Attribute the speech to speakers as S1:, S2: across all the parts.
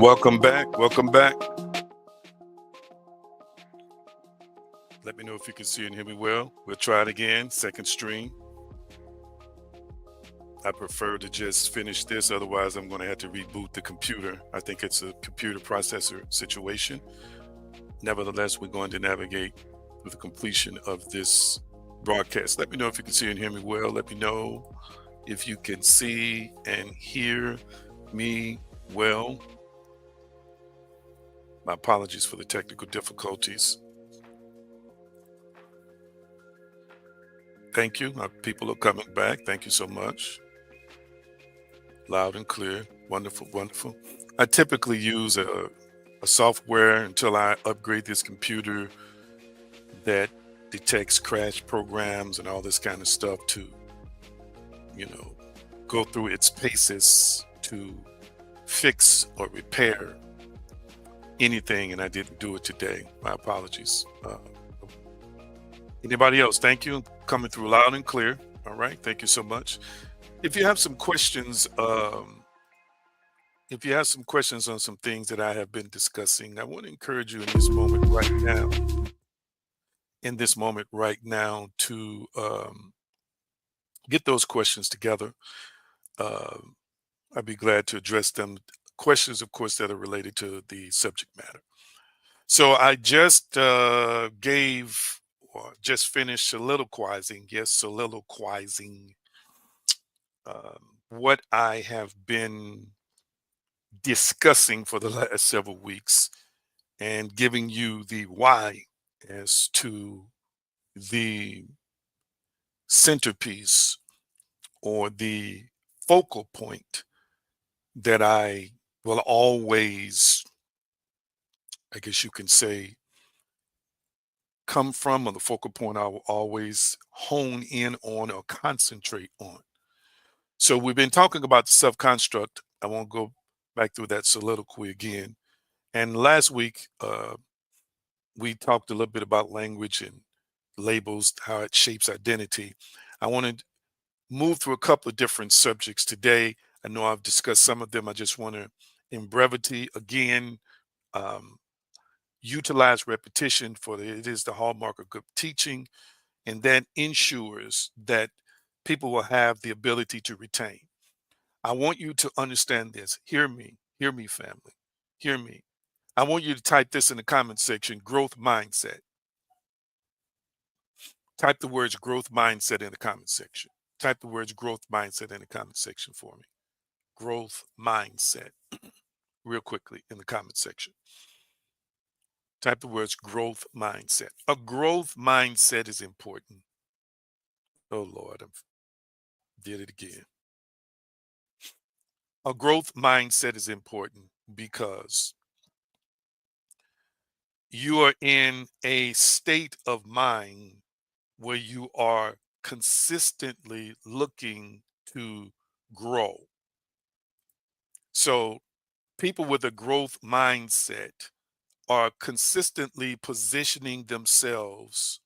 S1: Welcome back. Welcome back. Let me know if you can see and hear me well. We'll try it again. Second stream. I prefer to just finish this. Otherwise, I'm going to have to reboot the computer. I think it's a computer processor situation. Nevertheless, we're going to navigate through the completion of this broadcast. Let me know if you can see and hear me well. Let me know if you can see and hear me well. My apologies for the technical difficulties. Thank you. Our people are coming back. Thank you so much. Loud and clear. Wonderful, wonderful. I typically use a software until I upgrade this computer that detects crash programs and all this kind of stuff to, go through its paces to fix or repair anything, and I didn't do it today. My apologies. Anybody else? Thank you. Coming through loud and clear. All right. Thank you so much. If you have some questions, on some things that I have been discussing, I want to encourage you in this moment right now to get those questions together. I'd be glad to address them. Questions, of course, that are related to the subject matter. So I just finished soliloquizing what I have been discussing for the last several weeks and giving you the why as to the centerpiece or the focal point that I will always, I guess you can say, come from, or the focal point I will always hone in on or concentrate on. So we've been talking about the self-construct. I won't go back through that soliloquy again. And last week, we talked a little bit about language and labels, how it shapes identity. I want to move through a couple of different subjects today. I know I've discussed some of them. I just want to, in brevity, again, Utilize repetition, for it is the hallmark of good teaching, and that ensures that people will have the ability to retain. I want you to understand this. Hear me, family. Hear me. I want you to type this in the comment section: growth mindset. Type the words growth mindset in the comment section. Type the words growth mindset in the comment section for me. Growth mindset, real quickly in the comment section. Type the words growth mindset. A growth mindset is important. Oh Lord, I did it again. A growth mindset is important because you are in a state of mind where you are consistently looking to grow. So, people with a growth mindset are consistently positioning themselves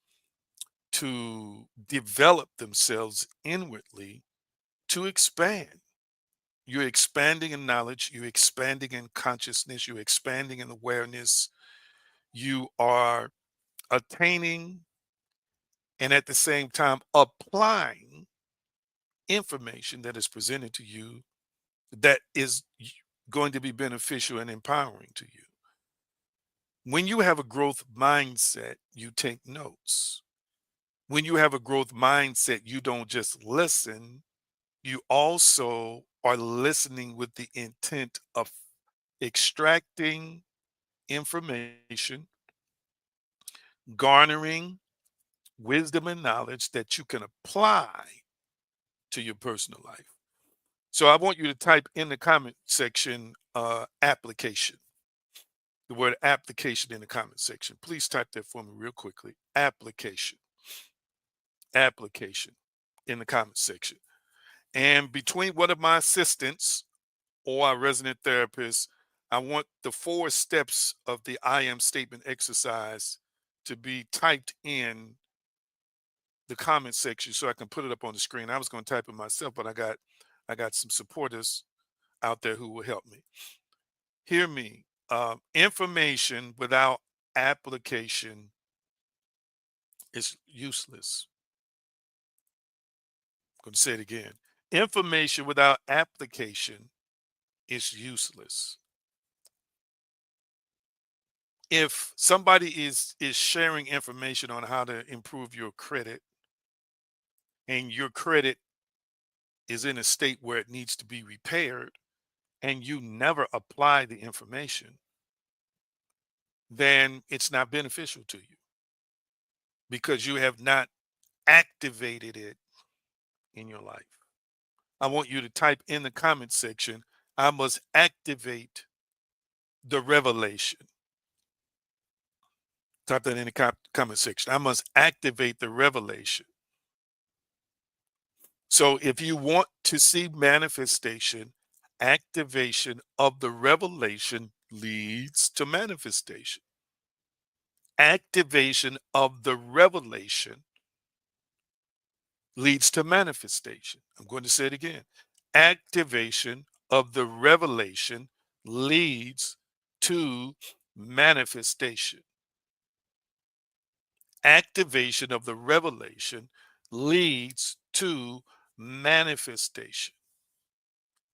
S1: to develop themselves inwardly to expand. You're expanding in knowledge, you're expanding in consciousness, you're expanding in awareness, you are attaining and at the same time applying information that is presented to you that is going to be beneficial and empowering to you. When you have a growth mindset, you take notes. When you have a growth mindset, you don't just listen, you also are listening with the intent of extracting information, garnering wisdom and knowledge that you can apply to your personal life. So I want you to type in the comment section application, the word application in the comment section. Please type that for me real quickly. Application, application in the comment section. And between one of my assistants or our resident therapist, I want the 4 steps of the I am statement exercise to be typed in the comment section so I can put it up on the screen. I was going to type it myself, but I got some supporters out there who will help me. Hear me. Information without application is useless. I'm going to say it again. Information without application is useless. If somebody is sharing information on how to improve your credit, and your credit is in a state where it needs to be repaired, and you never apply the information, then it's not beneficial to you because you have not activated it in your life. I want you to type in the comment section, I must activate the revelation. Type that in the comment section. I must activate the revelation. So if you want to see manifestation, activation of the revelation leads to manifestation. Activation of the revelation leads to manifestation. I'm going to say it again. Activation of the revelation leads to manifestation. Activation of the revelation leads to manifestation.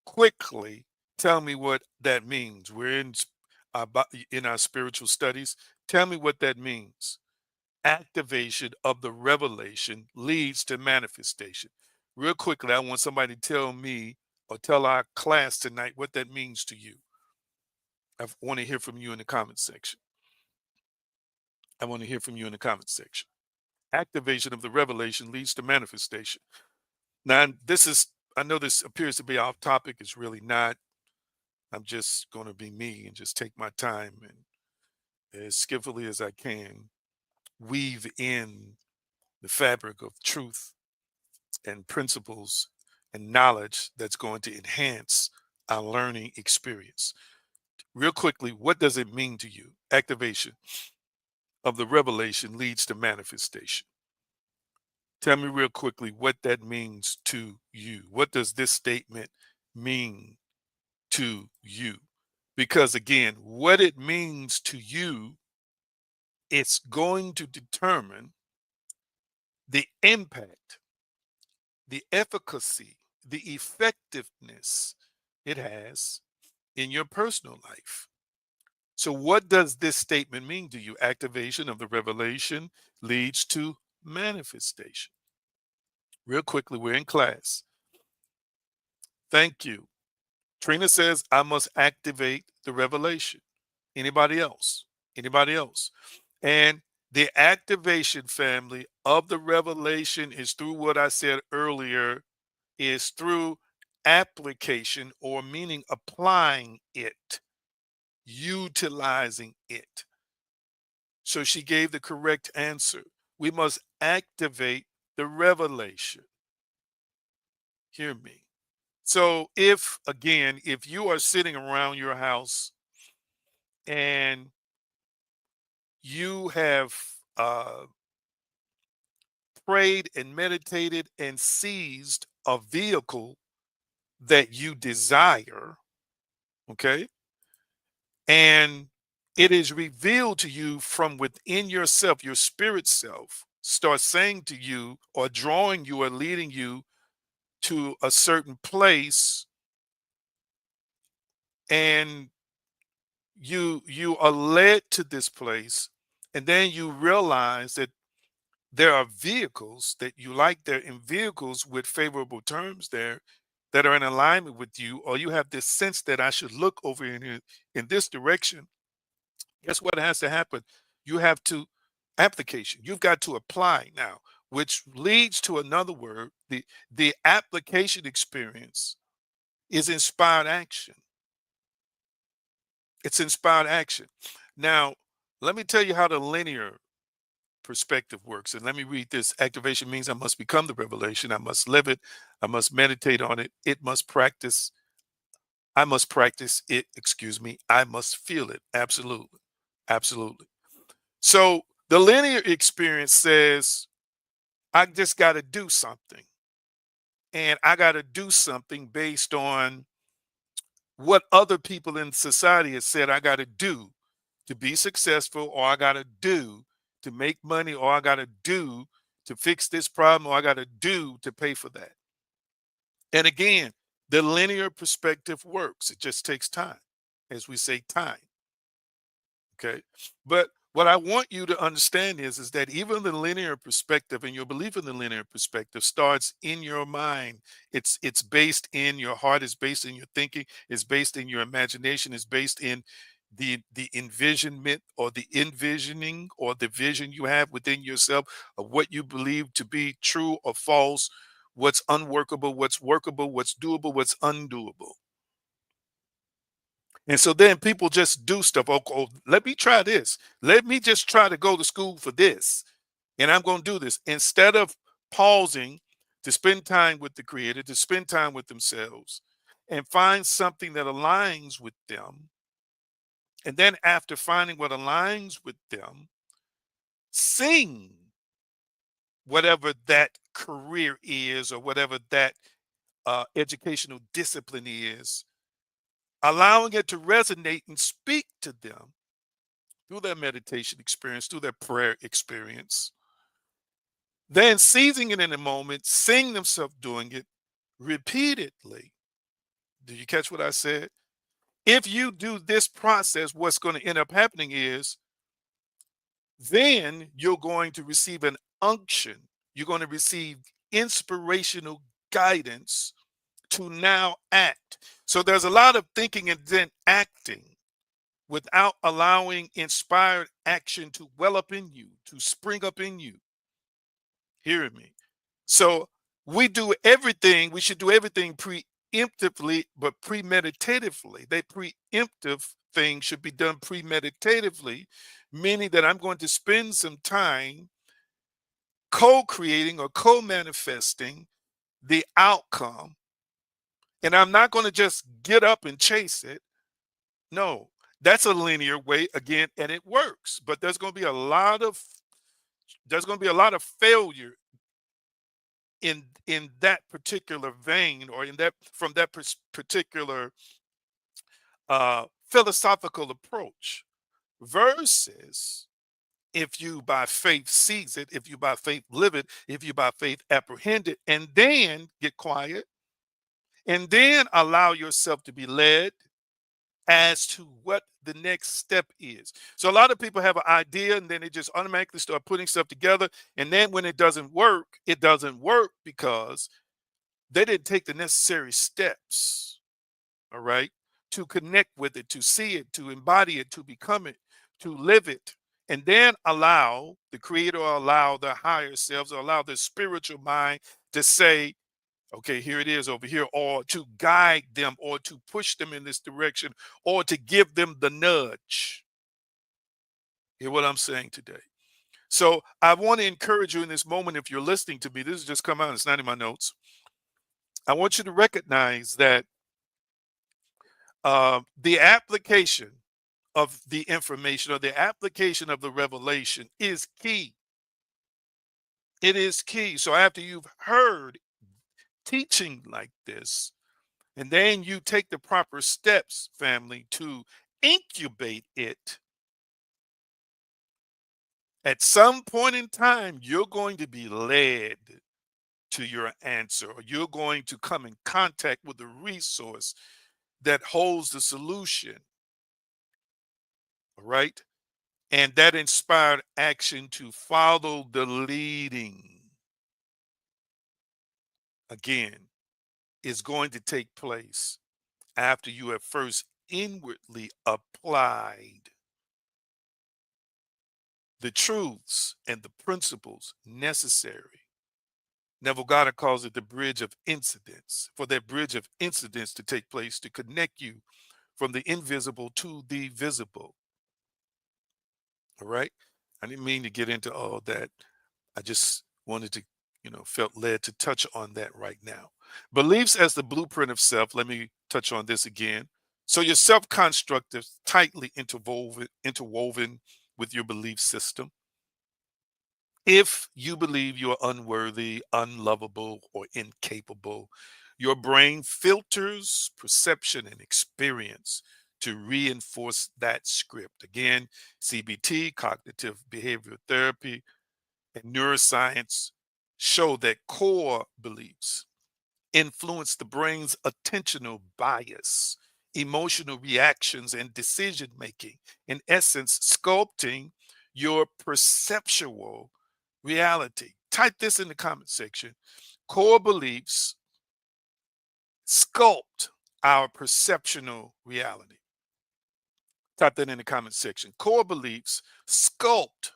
S1: Quickly tell me what that means. We're in our spiritual studies. Tell me what that means. Activation of the revelation leads to manifestation. Real quickly, I want somebody to tell me or tell our class tonight what that means to you. I want to hear from you in the comment section. I want to hear from you in the comment section. Activation of the revelation leads to manifestation. Now, I know this appears to be off topic. It's really not. I'm just going to be me and just take my time and as skillfully as I can weave in the fabric of truth and principles and knowledge that's going to enhance our learning experience. Real quickly, what does it mean to you? Activation of the revelation leads to manifestation. Tell me real quickly what that means to you. What does this statement mean to you? Because again, what it means to you it's going to determine the impact, the efficacy, the effectiveness it has in your personal life. So, what does this statement mean to you? Activation of the revelation leads to manifestation. Real quickly, we're in class. Thank you. Trina says, I must activate the revelation. Anybody else? Anybody else? And the activation, family, of the revelation is through what I said earlier, is through application, or meaning applying it, utilizing it. So she gave the correct answer. We must activate the revelation. Hear me. So, if again, if you are sitting around your house and you have uh, prayed and meditated and seized a vehicle that you desire, okay, and it is revealed to you from within yourself, your spirit self starts saying to you, or drawing you, or leading you to a certain place, and you are led to this place, and then you realize that there are vehicles that you like there, in vehicles with favorable terms there, that are in alignment with you, or you have this sense that I should look over in here in this direction. Guess what has to happen? You have to application. You've got to apply now, which leads to another word. The application experience is inspired action. It's inspired action. Now, let me tell you how the linear perspective works. And let me read this. Activation means I must become the revelation. I must live it. I must meditate on it. It must practice. I must practice it. Excuse me. I must feel it. Absolutely. Absolutely. So the linear experience says, I just got to do something. And I got to do something based on what other people in society have said I got to do to be successful, or I got to do to make money, or I got to do to fix this problem, or I got to do to pay for that. And again, the linear perspective works. It just takes time, as we say, time. Okay. But what I want you to understand is that even the linear perspective, and your belief in the linear perspective, starts in your mind. It's based in your heart, it's based in your thinking, it's based in your imagination, it's based in the envisionment, or the envisioning, or the vision you have within yourself of what you believe to be true or false, what's unworkable, what's workable, what's doable, what's undoable. And so then people just do stuff. Oh, oh, let me try this. Let me just try to go to school for this. And I'm going to do this. Instead of pausing to spend time with the Creator, to spend time with themselves, and find something that aligns with them. And then after finding what aligns with them, sing whatever that career is, or whatever that educational discipline is, allowing it to resonate and speak to them through their meditation experience, through their prayer experience, then seizing it in a moment, seeing themselves doing it repeatedly. Did you catch what I said? If you do this process, what's going to end up happening is, then you're going to receive an unction. You're going to receive inspirational guidance to now act. So there's a lot of thinking and then acting without allowing inspired action to well up in you, to spring up in you. Hearing me? So we should do everything preemptively, but premeditatively. They preemptive things should be done premeditatively, meaning that I'm going to spend some time co-creating or co-manifesting the outcome. And I'm not going to just get up and chase it. No, that's a linear way again, and it works. But there's going to be a lot of failure in that particular vein, or in that from that particular philosophical approach, versus if you by faith seize it, if you by faith live it, if you by faith apprehend it, and then get quiet, and then allow yourself to be led as to what the next step is. So a lot of people have an idea and then they just automatically start putting stuff together. And then when it doesn't work because they didn't take the necessary steps, all right, to connect with it, to see it, to embody it, to become it, to live it. And then allow the creator, or allow the higher selves, or allow the spiritual mind to say, okay, here it is over here, or to guide them, or to push them in this direction, or to give them the nudge. Hear what I'm saying today? So I want to encourage you in this moment, if you're listening to me, this has just come out, it's not in my notes. I want you to recognize that the application of the information, or the application of the revelation, is key. It is key. So after you've heard teaching like this, and then you take the proper steps, family, to incubate it. At some point in time, you're going to be led to your answer, or you're going to come in contact with the resource that holds the solution. All right. And that inspired action to follow the leading, again, is going to take place after you have first inwardly applied the truths and the principles necessary. Neville Goddard calls it the bridge of incidents, for that bridge of incidents to take place to connect you from the invisible to the visible. All right. I didn't mean to get into all that. I just wanted to, felt led to touch on that right now. Beliefs as the blueprint of self. Let me touch on this again. So your self construct is tightly interwoven with your belief system. If you believe you're unworthy, unlovable, or incapable, your brain filters perception and experience to reinforce that script. Again, CBT, cognitive behavioral therapy, and neuroscience show that core beliefs influence the brain's attentional bias, emotional reactions, and decision making. In essence, sculpting your perceptual reality. Type this in the comment section. Core beliefs sculpt our perceptional reality. Type that in the comment section. Core beliefs sculpt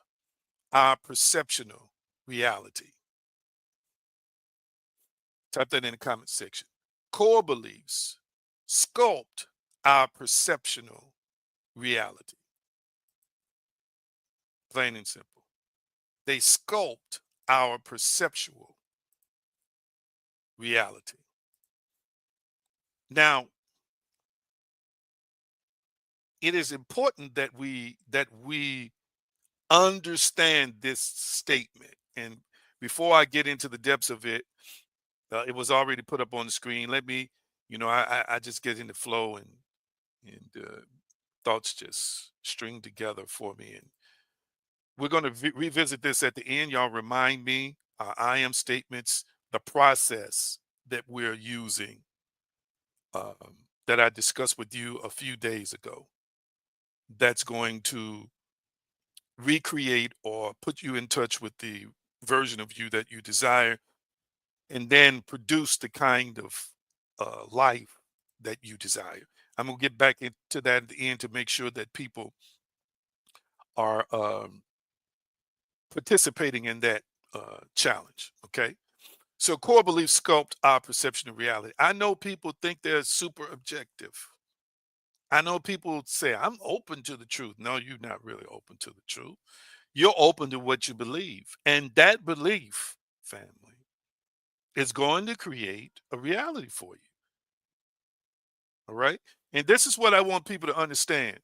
S1: our perceptional reality. Type that in the comment section. Core beliefs sculpt our perceptional reality. Plain and simple. They sculpt our perceptual reality. Now, it is important that we understand this statement. And before I get into the depths of it, it was already put up on the screen. Let me, I just get in the flow, and thoughts just string together for me. And we're going to revisit this at the end. Y'all remind me, I am statements, the process that we're using, that I discussed with you a few days ago, that's going to recreate or put you in touch with the version of you that you desire, and then produce the kind of life that you desire. I'm going to get back into that at the end to make sure that people are participating in that challenge. Okay. So core beliefs sculpt our perception of reality. I know people think they're super objective. I know people say, I'm open to the truth. No, you're not really open to the truth. You're open to what you believe. And that belief, family, is going to create a reality for you. All right. And this is what I want people to understand.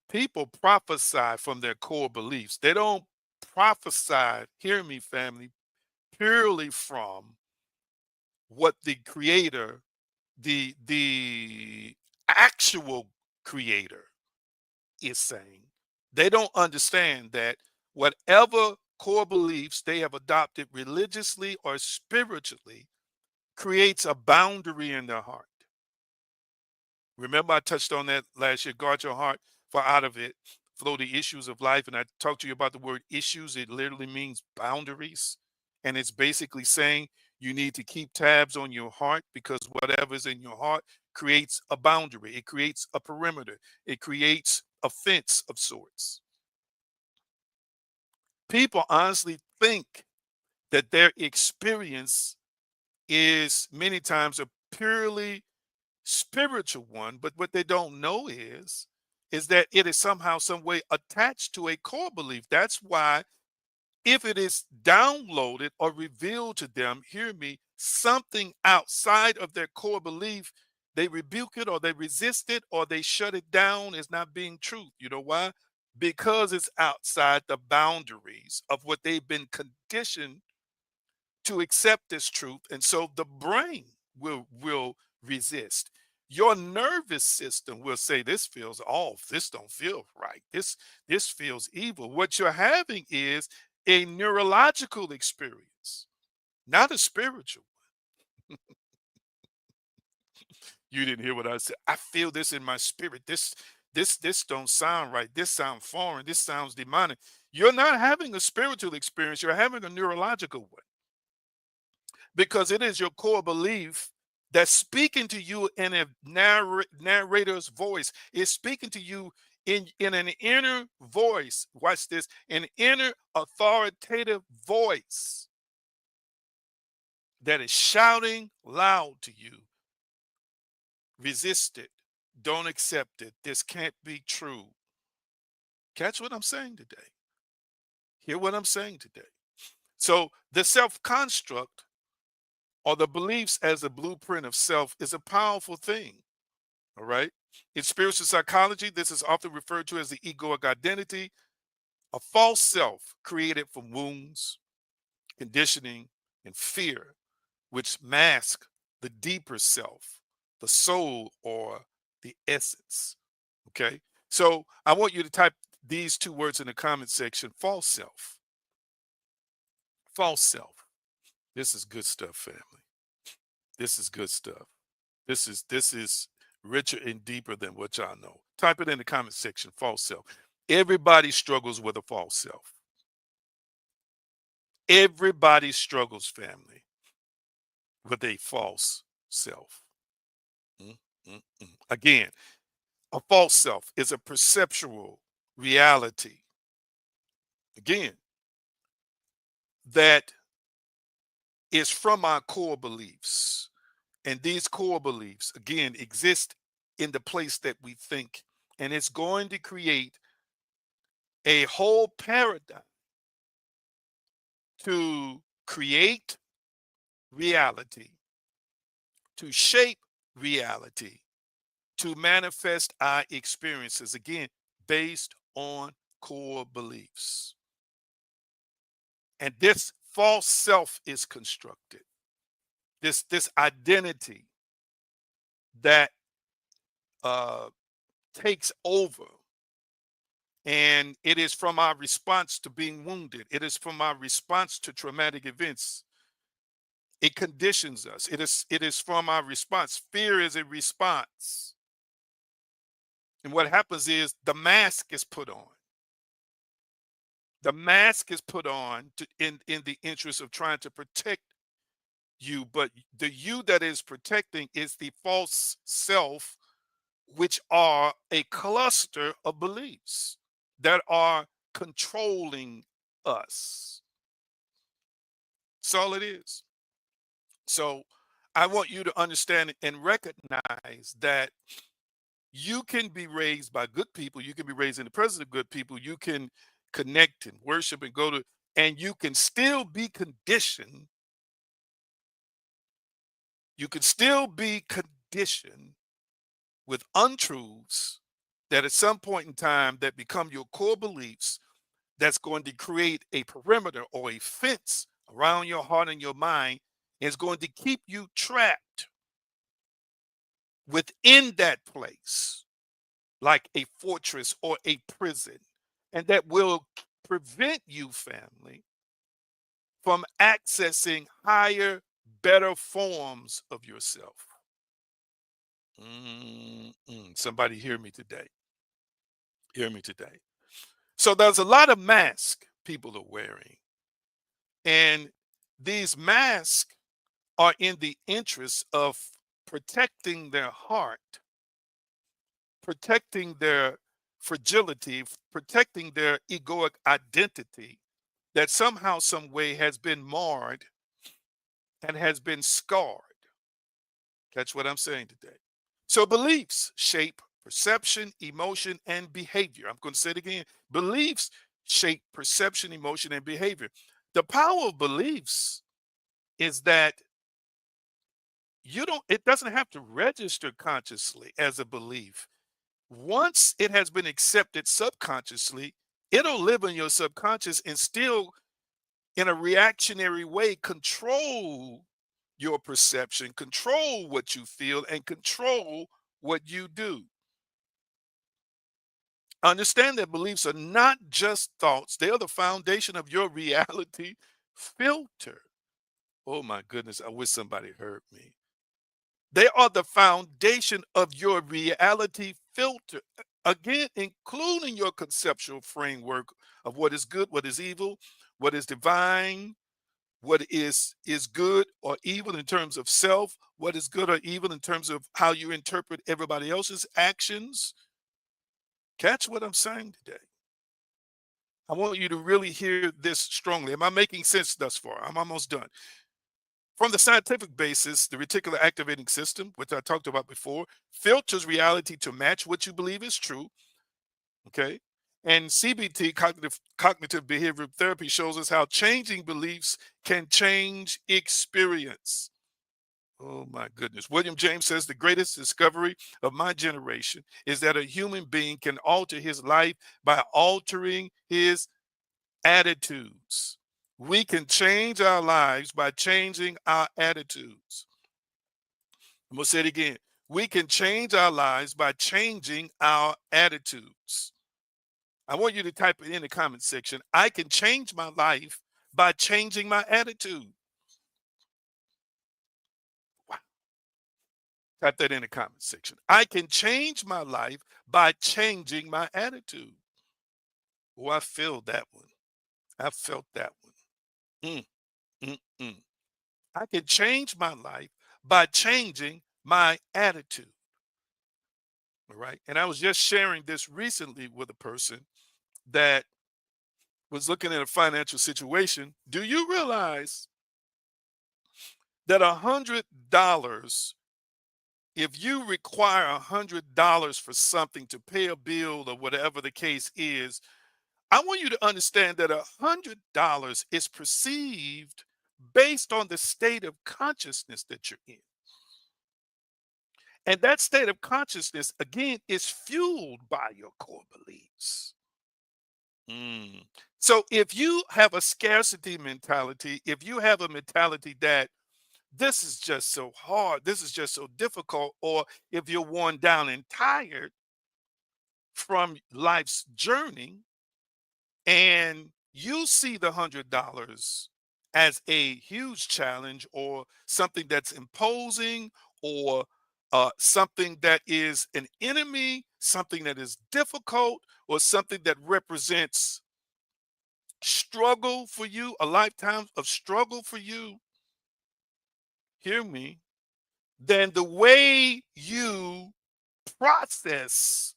S1: People prophesy from their core beliefs. They don't prophesy, hear me, family, purely from what the creator, the actual creator, is saying. They don't understand that whatever core beliefs they have adopted religiously or spiritually creates a boundary in their heart. Remember, I touched on that last year. Guard your heart, for out of it flow the issues of life. And I talked to you about the word issues. It literally means boundaries. And it's basically saying you need to keep tabs on your heart, because whatever's in your heart creates a boundary, it creates a perimeter, it creates a fence of sorts. People honestly think that their experience is many times a purely spiritual one, but what they don't know is that it is somehow some way attached to a core belief. That's why if it is downloaded or revealed to them, hear me, something outside of their core belief, they rebuke it or they resist it or they shut it down as not being truth. You know why? Because it's outside the boundaries of what they've been conditioned to accept this truth, and so the brain will resist. Your nervous system will say this feels off, this don't feel right, this feels evil. What you're having is a neurological experience, not a spiritual. You didn't hear what I said. I feel this in my spirit. This don't sound right. This sounds foreign. This sounds demonic. You're not having a spiritual experience, you're having a neurological one, because it is your core belief that's speaking to you in a narrator's voice. It's speaking to you in an inner voice. Watch this, an inner authoritative voice that is shouting loud to you. Resist it. Don't accept it. This can't be true. Catch what I'm saying today. Hear what I'm saying today. So the self construct or the beliefs as a blueprint of self is a powerful thing. All right. In spiritual psychology, this is often referred to as the egoic identity, a false self created from wounds, conditioning, and fear, which mask the deeper self, the soul, or the essence. Okay. So I want you to type these two words in the comment section: false self. False self. This is good stuff, family. This is good stuff. This is richer and deeper than what y'all know. Type it in the comment section, false self. Everybody struggles with a false self. Everybody struggles, family, with a false self. Mm, mm, mm. Again, a false self is a perceptual reality. Again, that is from our core beliefs. And these core beliefs, again, exist in the place that we think. And it's going to create a whole paradigm to create reality, to shape reality, to manifest our experiences, again, based on core beliefs. And this false self is constructed, this identity that uh, takes over. And it is from our response to being wounded. It is from our response to traumatic events. It conditions us. It is from our response. Fear is a response. And what happens is the mask is put on. The mask is put on in the interest of trying to protect you, but the you that is protecting is the false self, which are a cluster of beliefs that are controlling us. That's all it is. So I want you to understand and recognize that you can be raised by good people. You can be raised in the presence of good people. You can connect and worship and go to, and you can still be conditioned. You can still be conditioned with untruths that at some point in time that become your core beliefs, that's going to create a perimeter or a fence around your heart and your mind, and is going to keep you trapped within that place like a fortress or a prison. and that will prevent you, family, from accessing higher, better forms of yourself. Somebody hear me today. Hear me today. So there's a lot of masks people are wearing, and these masks are in the interest of protecting their heart, protecting their fragility, protecting their egoic identity that somehow, some way has been marred and has been scarred. That's what I'm saying today. So beliefs shape perception, emotion, and behavior. I'm going to say it again. Beliefs shape perception, emotion, and behavior. The power of beliefs is that it doesn't have to register consciously as a belief. Once it has been accepted subconsciously, it'll live in your subconscious and still, in a reactionary way, control your perception, control what you feel, and control what you do. Understand that beliefs are not just thoughts, they are the foundation of your reality filter. Oh my goodness, I wish somebody heard me. They are the foundation of your reality filter. Again, including your conceptual framework of what is good, what is evil, what is divine, what is good or evil in terms of self, what is good or evil in terms of how you interpret everybody else's actions. Catch what I'm saying today. I want you to really hear this strongly. Am I making sense thus far? I'm almost done. From the scientific basis, the reticular activating system, which I talked about before, filters reality to match what you believe is true. Okay. And CBT, cognitive behavioral therapy, shows us how changing beliefs can change experience. Oh my goodness. William James says the greatest discovery of my generation is that a human being can alter his life by altering his attitudes. We can change our lives by changing our attitudes. I'm going to say it again. We can change our lives by changing our attitudes. I want you to type it in the comment section. I can change my life by changing my attitude. Wow. Type that in the comment section. I can change my life by changing my attitude. Oh, I feel that one. I felt that one. Mm, mm, mm. I can change my life by changing my attitude. All right. And I was just sharing this recently with a person that was looking at a financial situation. Do you realize that $100, if you require $100 for something to pay a bill or whatever the case is, I want you to understand that $100 is perceived based on the state of consciousness that you're in. And that state of consciousness, again, is fueled by your core beliefs. Mm. So if you have a scarcity mentality, if you have a mentality that this is just so hard, this is just so difficult, or if you're worn down and tired from life's journey and you see the $100 as a huge challenge or something that's imposing or something that is an enemy, something that is difficult, or something that represents struggle for you, a lifetime of struggle for you, hear me, then the way you process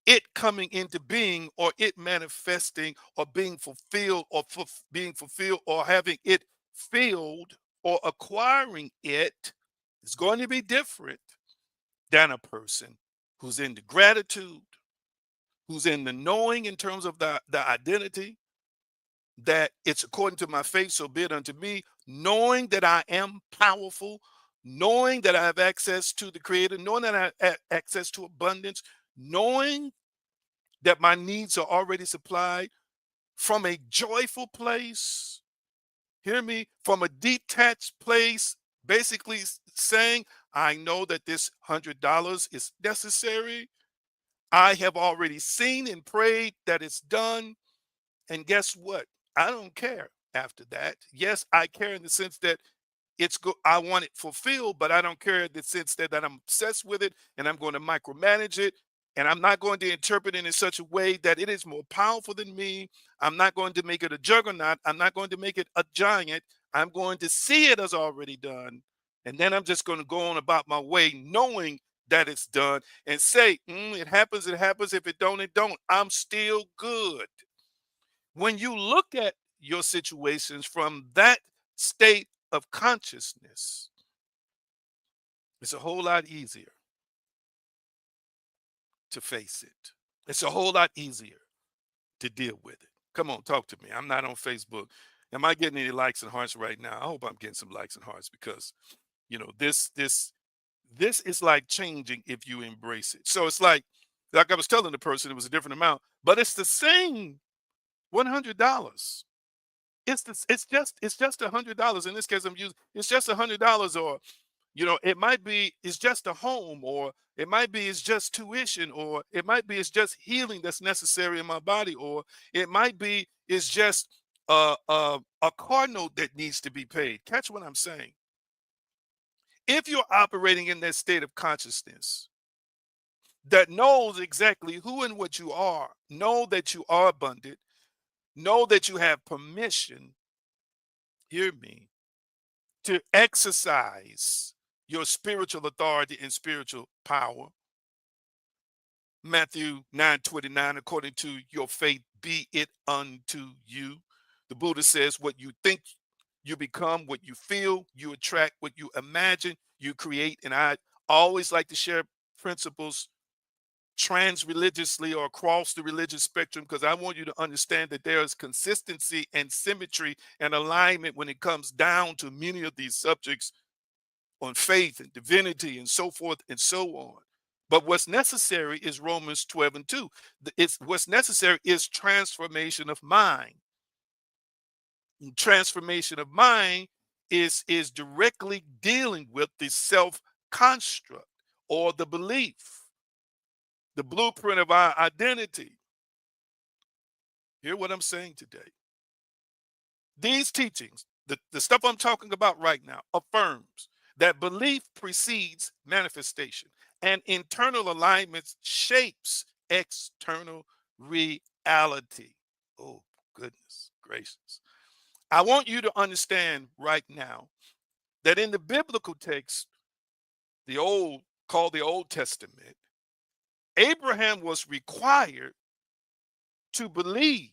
S1: it coming into being or it manifesting or being fulfilled or being fulfilled or having it filled or acquiring it is going to be different than a person who's in the gratitude, who's in the knowing in terms of the identity that it's according to my faith, so be it unto me, knowing that I am powerful, knowing that I have access to the Creator, knowing that I have access to abundance, knowing that my needs are already supplied from a joyful place. Hear me, from a detached place, basically saying, I know that this $100 is necessary. I have already seen and prayed that it's done. And guess what? I don't care after that. Yes, I care in the sense that I want it fulfilled, but I don't care in the sense that I'm obsessed with it and I'm going to micromanage it. And I'm not going to interpret it in such a way that it is more powerful than me. I'm not going to make it a juggernaut. I'm not going to make it a giant. I'm going to see it as already done. And then I'm just going to go on about my way knowing that it's done and say, it happens, it happens. If it don't, it don't. I'm still good. When you look at your situations from that state of consciousness, it's a whole lot easier to face it. It's a whole lot easier to deal with it. Come on, talk to me. I'm not on Facebook. Am I getting any likes and hearts right now? I hope I'm getting some likes and hearts because this is like changing if you embrace it. So it's like I was telling the person it was a different amount, but it's the same $100. It's just $100. In this case, I'm using it's just $100, or it might be it's just a home, or it might be it's just tuition, or it might be it's just healing that's necessary in my body, or it might be it's just a car note that needs to be paid. Catch what I'm saying. If you're operating in that state of consciousness that knows exactly who and what you are, know that you are abundant, know that you have permission, hear me, to exercise your spiritual authority and spiritual power. Matthew 9:29, according to your faith, be it unto you. The Buddha says, what you think, you become; what you feel, you attract; what you imagine, you create. And I always like to share principles trans religiously or across the religious spectrum, because I want you to understand that there is consistency and symmetry and alignment when it comes down to many of these subjects on faith and divinity and so forth and so on. But what's necessary is Romans 12 and 2. It's what's necessary is transformation of mind. And transformation of mind is directly dealing with the self construct or the belief, the blueprint of our identity. Hear what I'm saying today. These teachings, the stuff I'm talking about right now, affirms that belief precedes manifestation and internal alignments shapes external reality. Oh, goodness gracious. I want you to understand right now that in the biblical text, the old called the Old Testament, Abraham was required to believe,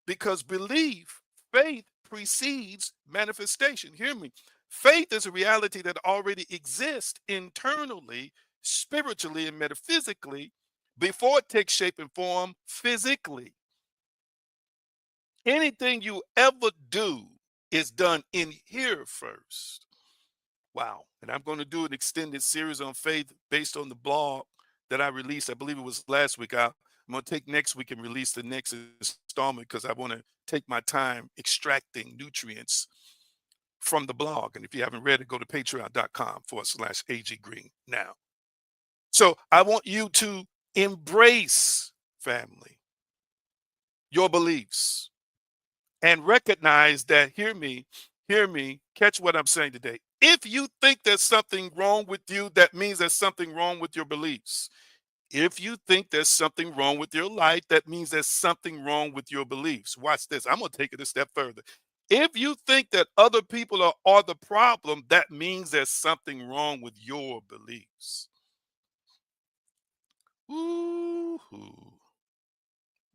S1: because belief, faith precedes manifestation. Hear me. Faith is a reality that already exists internally, spiritually, and metaphysically before it takes shape and form physically. Anything you ever do is done in here first. Wow. And I'm going to do an extended series on faith based on the blog that I released. I believe it was last week. I'm going to take next week and release the next installment, because I want to take my time extracting nutrients from the blog. And if you haven't read it, go to patreon.com/AG Green now. So I want you to embrace, family, your beliefs, and recognize that, hear me, catch what I'm saying today. If you think there's something wrong with you, that means there's something wrong with your beliefs. If you think there's something wrong with your life, that means there's something wrong with your beliefs. Watch this. I'm going to take it a step further. If you think that other people are the problem, that means there's something wrong with your beliefs. Ooh,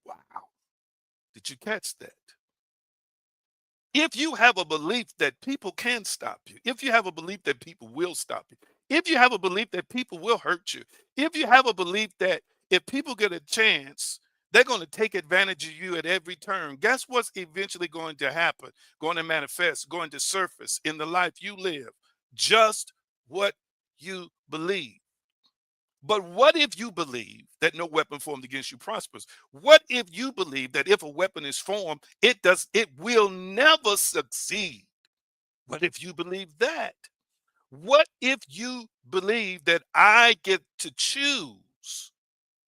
S1: wow. Did you catch that? If you have a belief that people can stop you, if you have a belief that people will stop you, if you have a belief that people will hurt you, if you have a belief that if people get a chance, they're going to take advantage of you at every turn, guess what's eventually going to happen, going to manifest, going to surface in the life you live? Just what you believe. But what if you believe that no weapon formed against you prospers? What if you believe that if a weapon is formed, it will never succeed? What if you believe that? What if you believe that I get to choose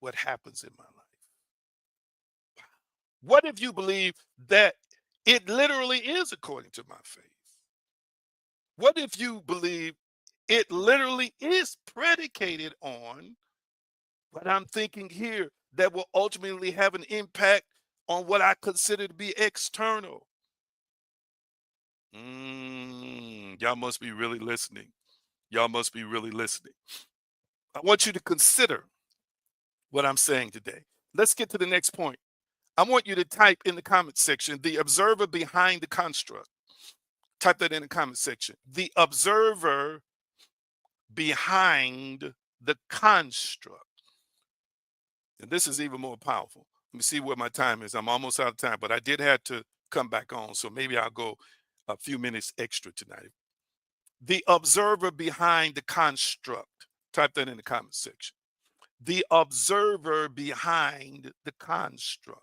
S1: what happens in my life? What if you believe that it literally is according to my faith? What if you believe it literally is predicated on what I'm thinking here that will ultimately have an impact on what I consider to be external? Y'all must be really listening. Y'all must be really listening. I want you to consider what I'm saying today. Let's get to the next point. I want you to type in the comment section the observer behind the construct. Type that in the comment section. The observer behind the construct. And this is even more powerful. Let me see what my time is. I'm almost out of time, but I did have to come back on. So maybe I'll go a few minutes extra tonight. The observer behind the construct. Type that in the comment section. The observer behind the construct.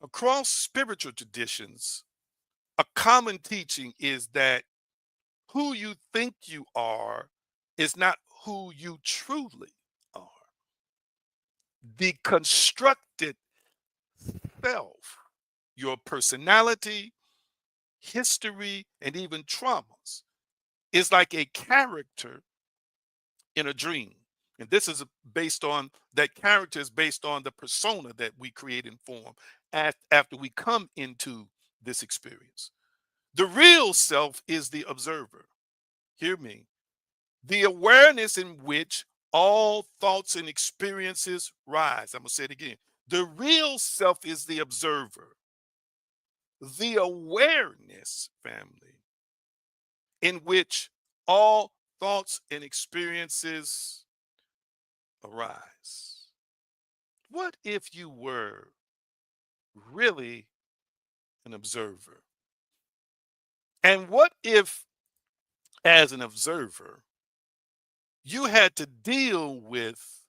S1: Across spiritual traditions, a common teaching is that who you think you are is not who you truly are. The constructed self, your personality, history, and even traumas, is like a character in a dream. And this is based on that character is based on the persona that we create and form after we come into this experience. The real self is the observer. Hear me. The awareness in which all thoughts and experiences rise. I'm going to say it again. The real self is the observer. The awareness, family, in which all thoughts and experiences arise. What if you were really an observer? And what if, as an observer, you had to deal with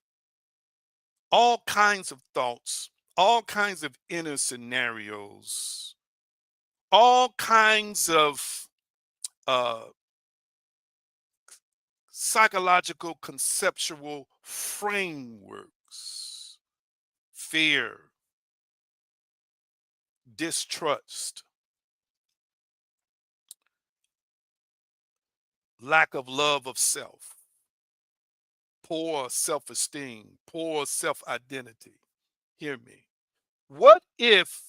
S1: all kinds of thoughts, all kinds of inner scenarios, all kinds of uh, psychological conceptual frameworks, fear, distrust, lack of love of self, poor self esteem, poor self identity. Hear me. What if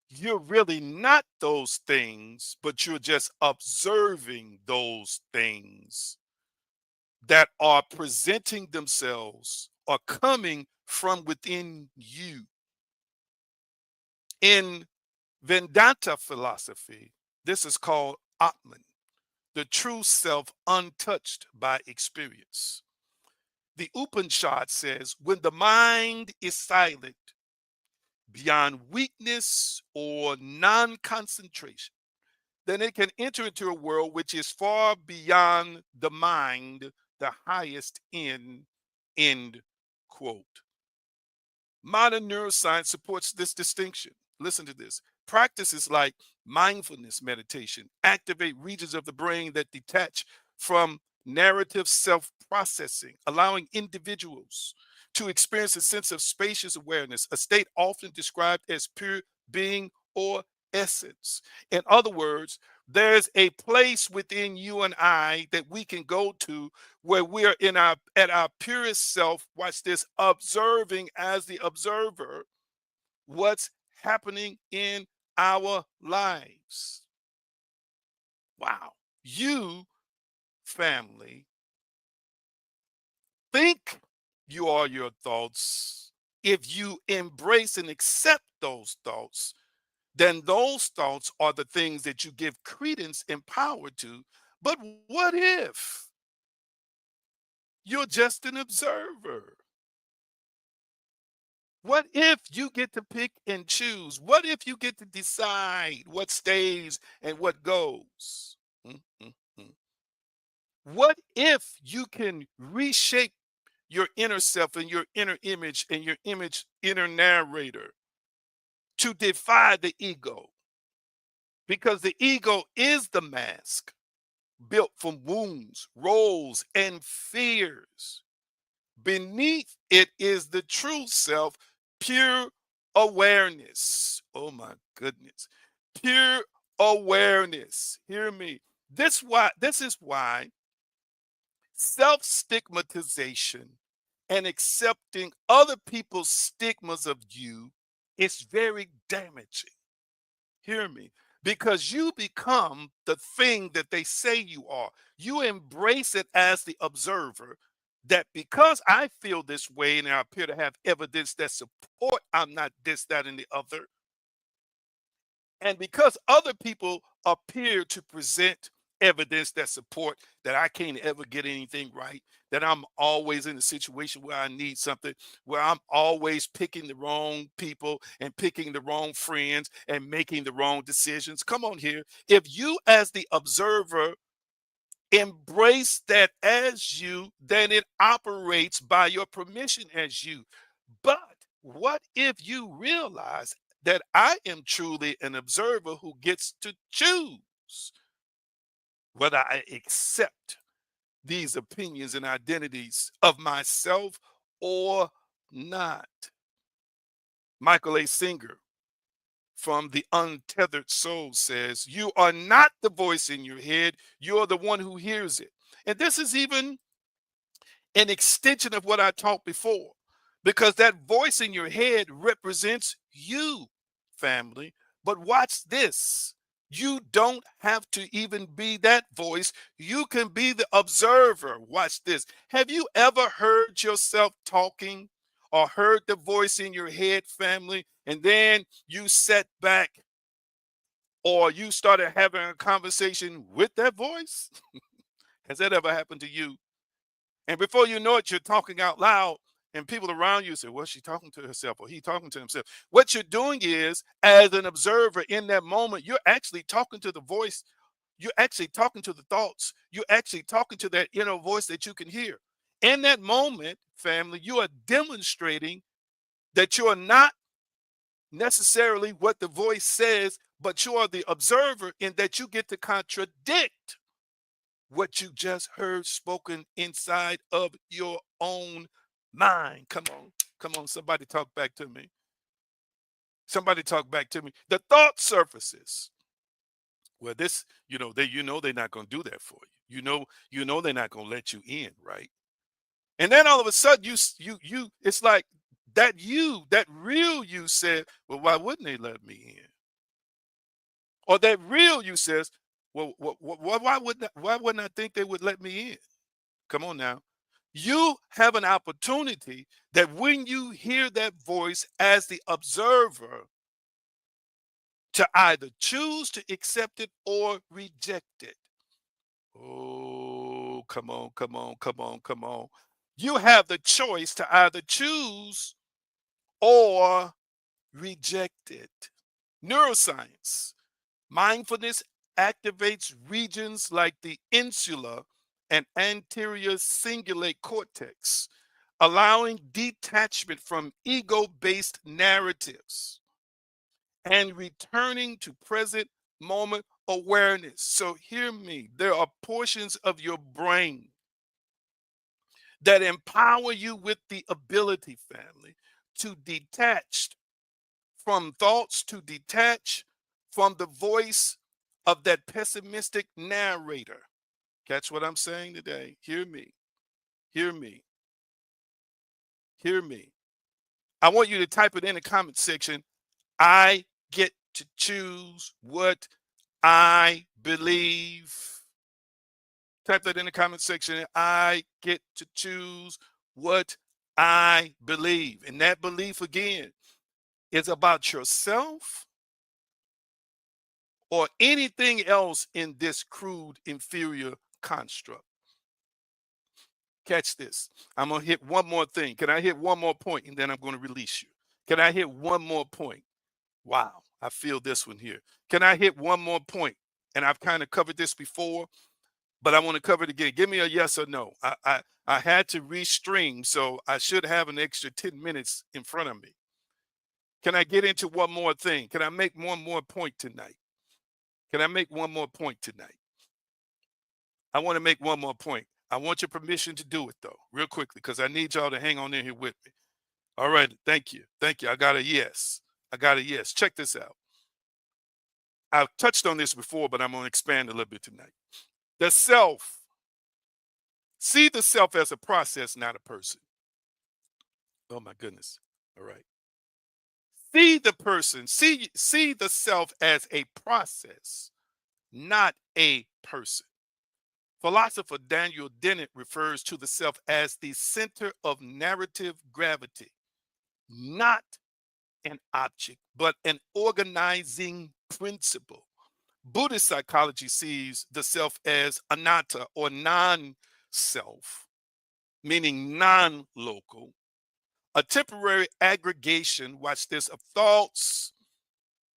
S1: you're really not those things, but you're just observing those things that are presenting themselves or coming from within you? In Vedanta philosophy, this is called Atman, the true self untouched by experience. The Upanishad says, when the mind is silent beyond weakness or non concentration, then it can enter into a world which is far beyond the mind, the highest end quote. Modern neuroscience supports this distinction. Listen to this. Practices like mindfulness meditation activate regions of the brain that detach from narrative self processing, allowing individuals to experience a sense of spacious awareness, a state often described as pure being or essence. In other words, there's a place within you and I that we can go to where we're in our at our purest self. Watch this, observing as the observer what's happening in our lives. Wow. You, family, think you are your thoughts. If you embrace and accept those thoughts, then those thoughts are the things that you give credence and power to. But what if you're just an observer? What if you get to pick and choose? What if you get to decide what stays and what goes? Mm, mm, mm. What if you can reshape your inner self and your inner image and your image inner narrator to defy the ego? Because the ego is the mask built from wounds, roles, and fears. Beneath it is the true self, pure awareness. Oh my goodness. Pure awareness. Hear me. This is why self-stigmatization and accepting other people's stigmas of you is very damaging. Hear me. Because you become the thing that they say you are. You embrace it as the observer, that because I feel this way and I appear to have evidence that support I'm not this, that, and the other, and because other people appear to present evidence that support that I can't ever get anything right, that I'm always in a situation where I need something, where I'm always picking the wrong people and picking the wrong friends and making the wrong decisions. Come on here. If you, as the observer, embrace that as you, then it operates by your permission as you. But what if you realize that I am truly an observer who gets to choose whether I accept these opinions and identities of myself or not? Michael A. Singer from The Untethered Soul says, "You are not the voice in your head, you're the one who hears it." And this is even an extension of what I taught before, because that voice in your head represents you, family. But watch this. You don't have to even be that voice. You can be the observer. Watch this. Have you ever heard yourself talking or heard the voice in your head, family, and then you sat back or you started having a conversation with that voice? Has that ever happened to you? And before you know it, you're talking out loud, and people around you say, "Well, she talking to herself, or he talking to himself." What you're doing is, as an observer in that moment, you're actually talking to the voice. You're actually talking to the thoughts. You're actually talking to that inner voice that you can hear. In that moment, family, you are demonstrating that you are not necessarily what the voice says, but you are the observer in that you get to contradict what you just heard spoken inside of your own mind. Come on, somebody talk back to me. Somebody talk back to me. The thought surfaces. Well, this, they're not gonna do that for you. You know they're not gonna let you in, right? And then all of a sudden it's like that real you said, well, why wouldn't they let me in? Or that real you says, well, why wouldn't I think they would let me in? Come on now. You have an opportunity that when you hear that voice as the observer, to either choose to accept it or reject it. Oh, come on, come on, come on, come on. You have the choice to either choose or reject it. Neuroscience. Mindfulness activates regions like the insula and anterior cingulate cortex, allowing detachment from ego based narratives and returning to present moment awareness. So, hear me, there are portions of your brain that empower you with the ability, family, to detach from thoughts, to detach from the voice of that pessimistic narrator. Catch what I'm saying today. Hear me, hear me, hear me. I want you to type it in the comment section. I get to choose what I believe. Type that in the comment section. I get to choose what I believe. And that belief, again, is about yourself or anything else in this crude, inferior construct. Catch this. I'm going to hit one more thing. Can I hit one more point and then I'm going to release you? Can I hit one more point? Wow, I feel this one here. Can I hit one more point? And I've kind of covered this before, but I want to cover it again. Give me a yes or no. I had to restream, so I should have an extra 10 minutes in front of me. Can I get into one more thing? Can I make one more point tonight? Can I make one more point tonight? I want to make one more point. I want your permission to do it though, real quickly, because I need y'all to hang on in here with me. All right. Thank you. Thank you. I got a yes. I got a yes. Check this out. I've touched on this before, but I'm going to expand a little bit tonight. The self, see the self as a process, not a person. Oh my goodness. All right. See the person, see the self as a process, not a person. Philosopher Daniel Dennett refers to the self as the center of narrative gravity, not an object, but an organizing principle. Buddhist psychology sees the self as anatta or non self, meaning non local, a temporary aggregation, watch this, of thoughts,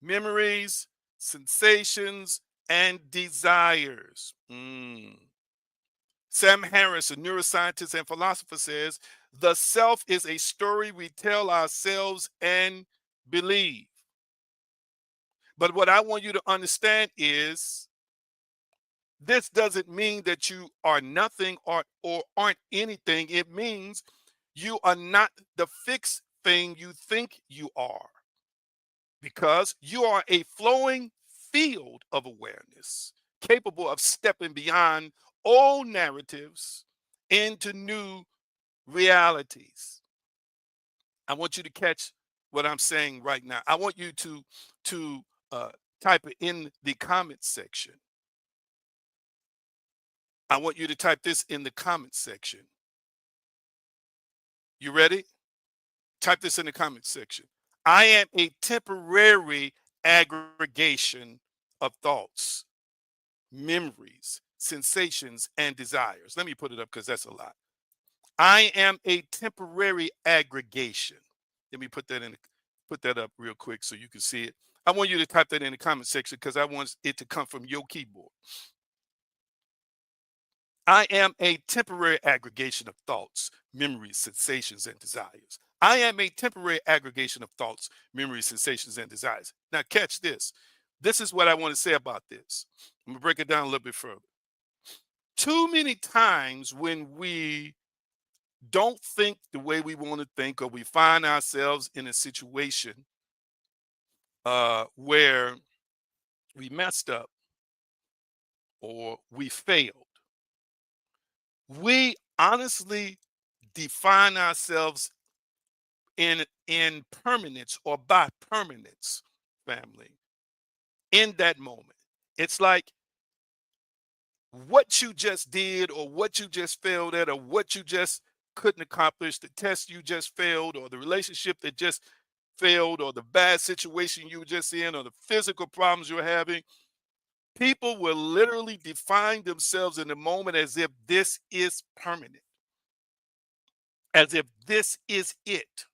S1: memories, sensations, and desires. Sam Harris, a neuroscientist and philosopher, says the self is a story we tell ourselves and believe. But what I want you to understand is this doesn't mean that you are nothing or aren't anything. It means you are not the fixed thing you think you are, because you are a flowing field of awareness capable of stepping beyond old narratives into new realities. I want you to catch what I'm saying right now. I want you to uh, type it in the comment section. I want you to type this in the comment section. You ready? Type this in the comment section. I am a temporary aggregation of thoughts, memories, sensations, and desires. Let me put it up because that's a lot. I am a temporary aggregation. Let me put that up real quick so you can see it. I want you to type that in the comment section because I want it to come from your keyboard. I am a temporary aggregation of thoughts, memories, sensations, and desires. I am a temporary aggregation of thoughts, memories, sensations, and desires. Now, catch this. This is what I want to say about this. I'm going to break it down a little bit further. Too many times when we don't think the way we want to think, or we find ourselves in a situation where we messed up or we failed, we honestly define ourselves in permanence or by permanence, family, in that moment. It's like what you just did or what you just failed at or what you just couldn't accomplish, the test you just failed or the relationship that just failed or the bad situation you were just in or the physical problems you're having. People will literally define themselves in the moment as if this is permanent, as if this is it.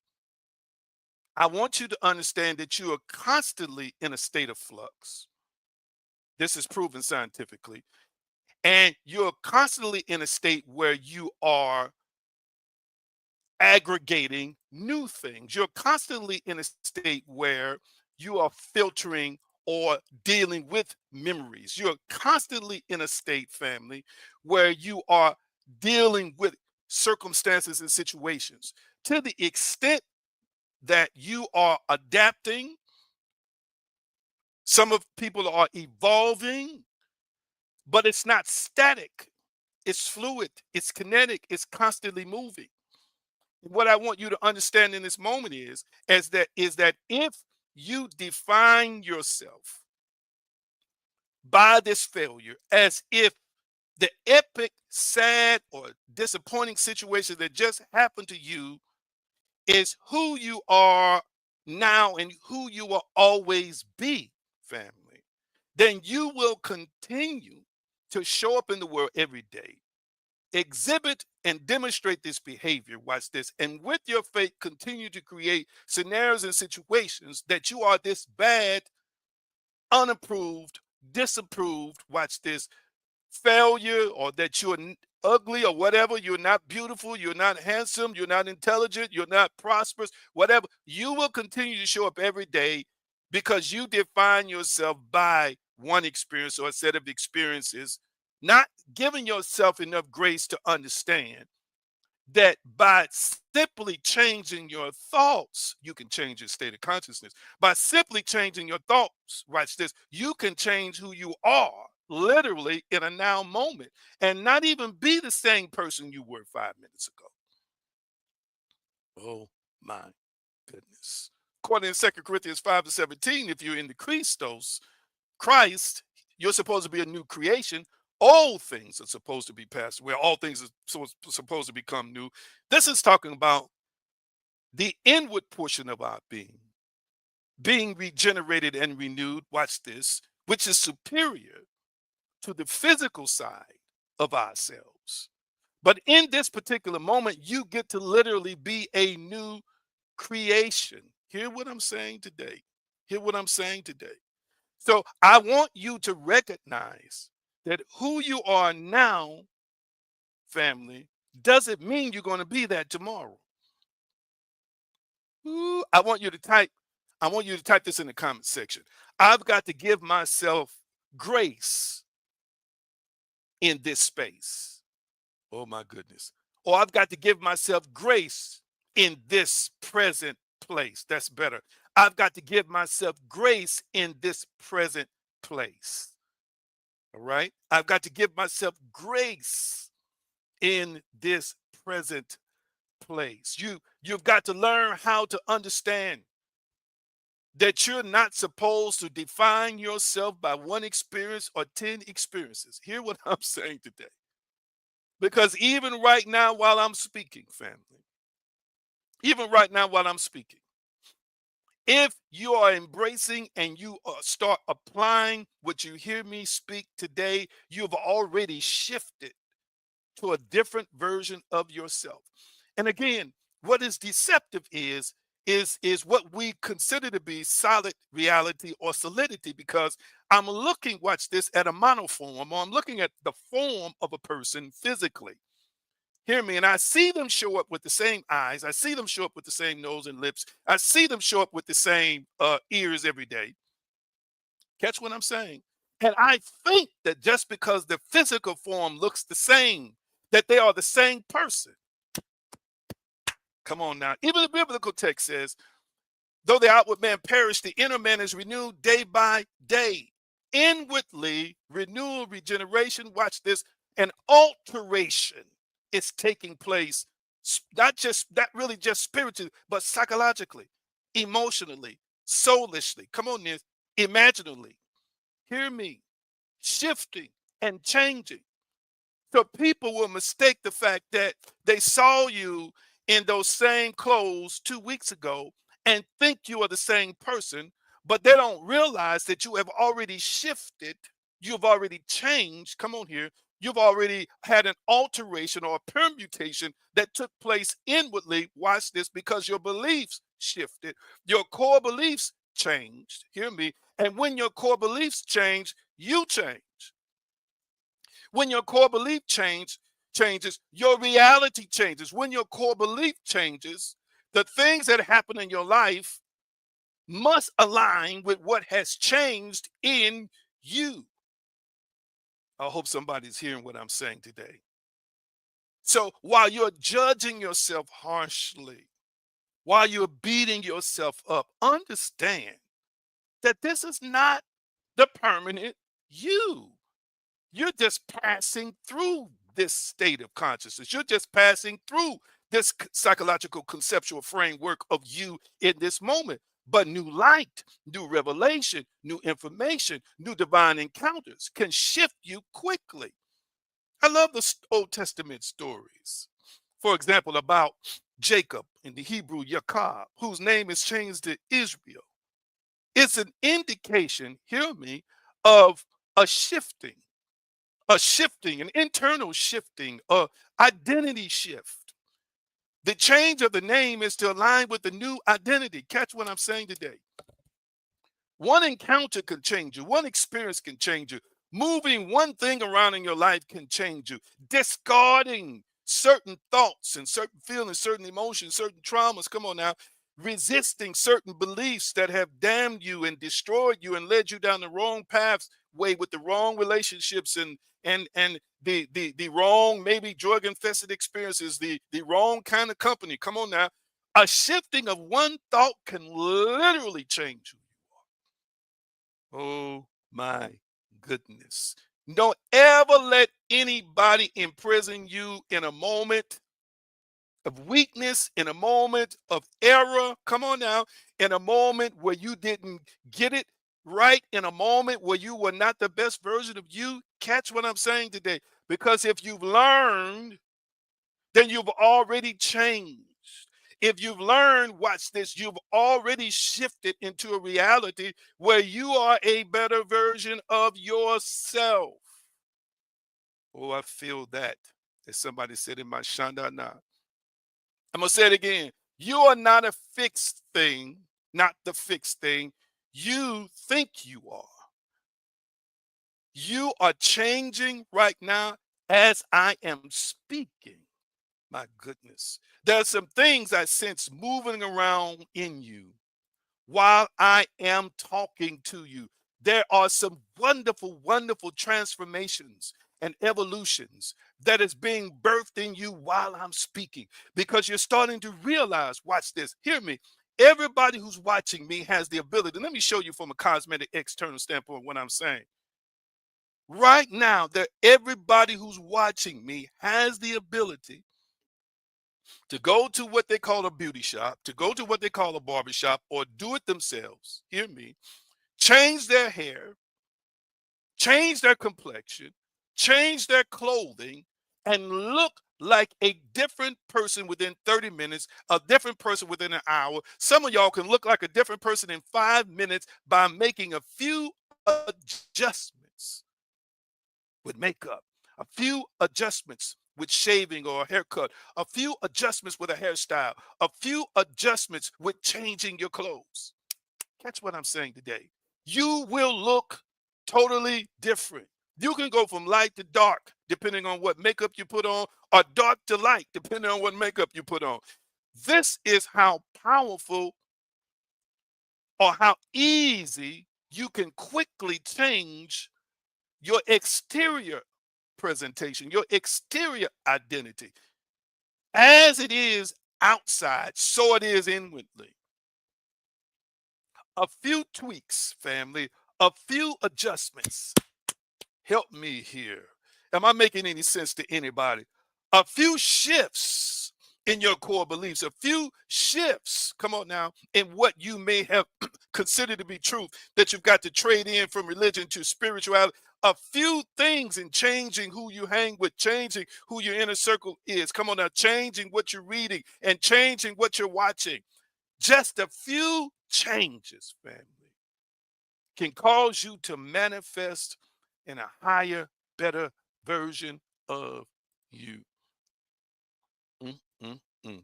S1: I want you to understand that you are constantly in a state of flux. This is proven scientifically. And you're constantly in a state where you are aggregating new things. You're constantly in a state where you are filtering or dealing with memories. You're constantly in a state, family, where you are dealing with circumstances and situations. To the extent that you are adapting, some of people are evolving, but it's not static. It's fluid, it's kinetic, it's constantly moving. What I want you to understand in this moment is that if you define yourself by this failure as if the epic, sad, or disappointing situation that just happened to you is who you are now and who you will always be, family, then you will continue to show up in the world every day, exhibit and demonstrate this behavior. Watch this. And with your faith, continue to create scenarios and situations that you are this bad, unapproved, disapproved, watch this, failure, or that you're ugly or whatever. You're not beautiful. You're not handsome. You're not intelligent. You're not prosperous, whatever. You will continue to show up every day because you define yourself by one experience or a set of experiences not giving yourself enough grace to understand that by simply changing your thoughts, you can change your state of consciousness. By simply changing your thoughts, watch this, you can change who you are literally in a now moment and not even be the same person you were 5 minutes ago. Oh my goodness. According to 2 Corinthians 5:17, if you're in the Christos, Christ, you're supposed to be a new creation. All things are supposed to be passed away. All things are supposed to become new. This is talking about the inward portion of our being regenerated and renewed. Watch this, which is superior to the physical side of ourselves. But in this particular moment, you get to literally be a new creation. Hear what I'm saying today. Hear what I'm saying today. So I want you to recognize that who you are now, family, doesn't mean you're going to be that tomorrow. Ooh, I want you to type this in the comment section. I've got to give myself grace in this space. Oh my goodness. Or I've got to give myself grace in this present place. That's better. I've got to give myself grace in this present place. All right. I've got to give myself grace in this present place. You've got to learn how to understand that you're not supposed to define yourself by one experience or 10 experiences. Hear what I'm saying today. Because even right now, while I'm speaking, family, even right now, while I'm speaking, if you are embracing and you start applying what you hear me speak today, you've already shifted to a different version of yourself. And again, what is deceptive is what we consider to be solid reality or solidity, because I'm looking, watch this, at a monoform, or I'm looking at the form of a person physically. Hear me, and I see them show up with the same eyes. I see them show up with the same nose and lips. I see them show up with the same ears every day. Catch what I'm saying? And I think that just because the physical form looks the same, that they are the same person. Come on now. Even the biblical text says, though the outward man perish, the inner man is renewed day by day. Inwardly, renewal, regeneration, watch this, an alteration is taking place, not really just spiritually, but psychologically, emotionally, soulishly. Come on, Nis, imaginatively. Hear me, shifting and changing. So people will mistake the fact that they saw you in those same clothes 2 weeks ago and think you are the same person, but they don't realize that you have already shifted, you've already changed. Come on here. You've already had an alteration or a permutation that took place inwardly. Watch this, because your beliefs shifted, your core beliefs changed. Hear me. And when your core beliefs change, you change. When your core belief changes, your reality changes. When your core belief changes, the things that happen in your life must align with what has changed in you. I hope somebody's hearing what I'm saying today. So while you're judging yourself harshly, while you're beating yourself up, understand that this is not the permanent you. You're just passing through this state of consciousness. You're just passing through this psychological conceptual framework of you in this moment. But new light, new revelation, new information, new divine encounters can shift you quickly. I love the Old Testament stories. For example, about Jacob in the Hebrew Yaakov, whose name is changed to Israel. It's an indication, hear me, of a shifting, an internal shifting, a identity shift. The change of the name is to align with the new identity. Catch what I'm saying today. One encounter can change you. One experience can change you. Moving one thing around in your life can change you. Discarding certain thoughts and certain feelings, certain emotions, certain traumas. Come on now. resisting certain beliefs that have damned you and destroyed you and led you down the wrong paths way with the wrong relationships and the wrong, maybe drug infested experiences, the wrong kind of company. Come on now. A shifting of one thought can literally change you. Oh my goodness. Don't ever let anybody imprison you in a moment of weakness, in a moment of error. Come on now. In a moment where you didn't get it right, in a moment where you were not the best version of you. Catch what I'm saying today. Because if you've learned, then you've already changed. If you've learned, watch this, you've already shifted into a reality where you are a better version of yourself. Oh, I feel that. As somebody said in my Shanda now. I'm going to say it again. You are not a fixed thing, not the fixed thing. You think you are. You are changing right now as I am speaking. My goodness. There are some things I sense moving around in you while I am talking to you. There are some wonderful, wonderful transformations and evolutions that is being birthed in you while I'm speaking because you're starting to realize, watch this, hear me. Everybody who's watching me has the ability. Let me show you from a cosmetic external standpoint what I'm saying. Right now, that everybody who's watching me has the ability to go to what they call a beauty shop, to go to what they call a barber shop, or do it themselves. Hear me. Change their hair, change their complexion, change their clothing, and look like a different person within 30 minutes, a different person within an hour. Some of y'all can look like a different person in 5 minutes by making a few adjustments with makeup, a few adjustments with shaving or a haircut, a few adjustments with a hairstyle, a few adjustments with changing your clothes. Catch what I'm saying today. You will look totally different. You can go from light to dark depending on what makeup you put on, or dark to light depending on what makeup you put on. This is how powerful or how easy you can quickly change your exterior presentation, your exterior identity. As it is outside, so it is inwardly. A few tweaks, family, a few adjustments. Help me here. Am I making any sense to anybody? A few shifts in your core beliefs, a few shifts, come on now, in what you may have considered to be truth that you've got to trade in from religion to spirituality. A few things in changing who you hang with, changing who your inner circle is. Come on now, changing what you're reading and changing what you're watching. Just a few changes, family, can cause you to manifest in a higher, better version of you. Mm, mm, mm.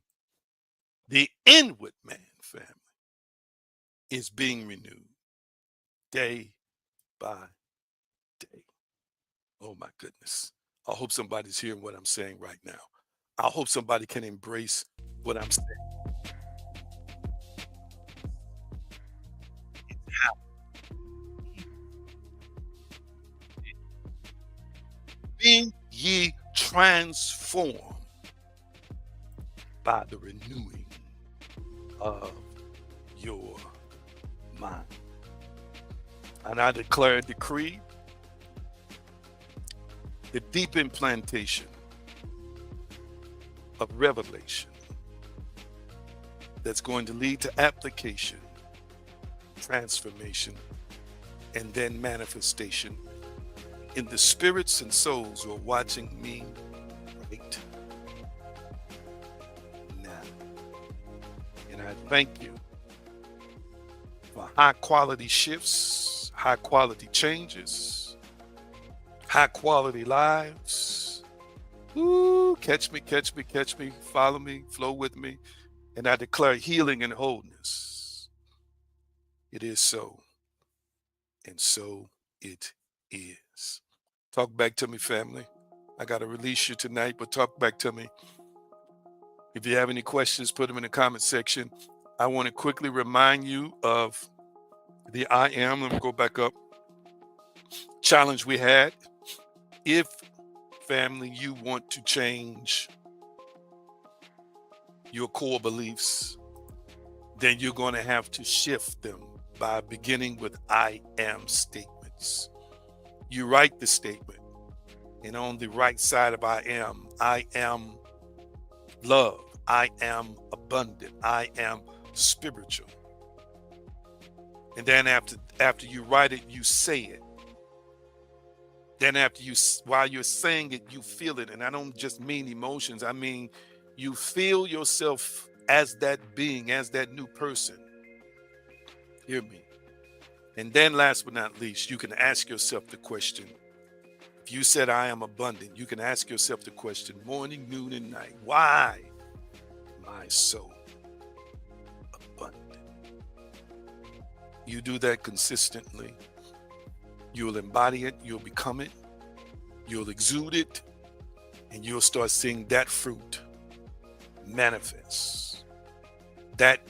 S1: The inward man, family, is being renewed day by day. Oh my goodness. I hope somebody's hearing what I'm saying right now. I hope somebody can embrace what I'm saying. Be ye transformed by the renewing of your mind. And I declare and decree the deep implantation of revelation that's going to lead to application, transformation, and then manifestation in the spirits and souls who are watching me right now. And I thank you for high quality shifts, high quality changes, high quality lives. Ooh, catch me, catch me, catch me, follow me, flow with me. And I declare healing and wholeness. It is so, and so it is. Talk back to me, family. I got to release you tonight, but talk back to me. If you have any questions, put them in the comment section. I want to quickly remind you of the I am. Let me go back up. Challenge we had. If, family, you want to change your core beliefs, then you're going to have to shift them by beginning with I am statements. You write the statement, and on the right side of I am love, I am abundant, I am spiritual. And then after you write it, you say it. Then while you're saying it, you feel it. And I don't just mean emotions. I mean, you feel yourself as that being, as that new person. Hear me. And then last but not least, you can ask yourself the question. If you said I am abundant, you can ask yourself the question morning, noon, and night. Why am I so abundant? You do that consistently. You'll embody it, you'll become it, you'll exude it, and you'll start seeing that fruit manifest. That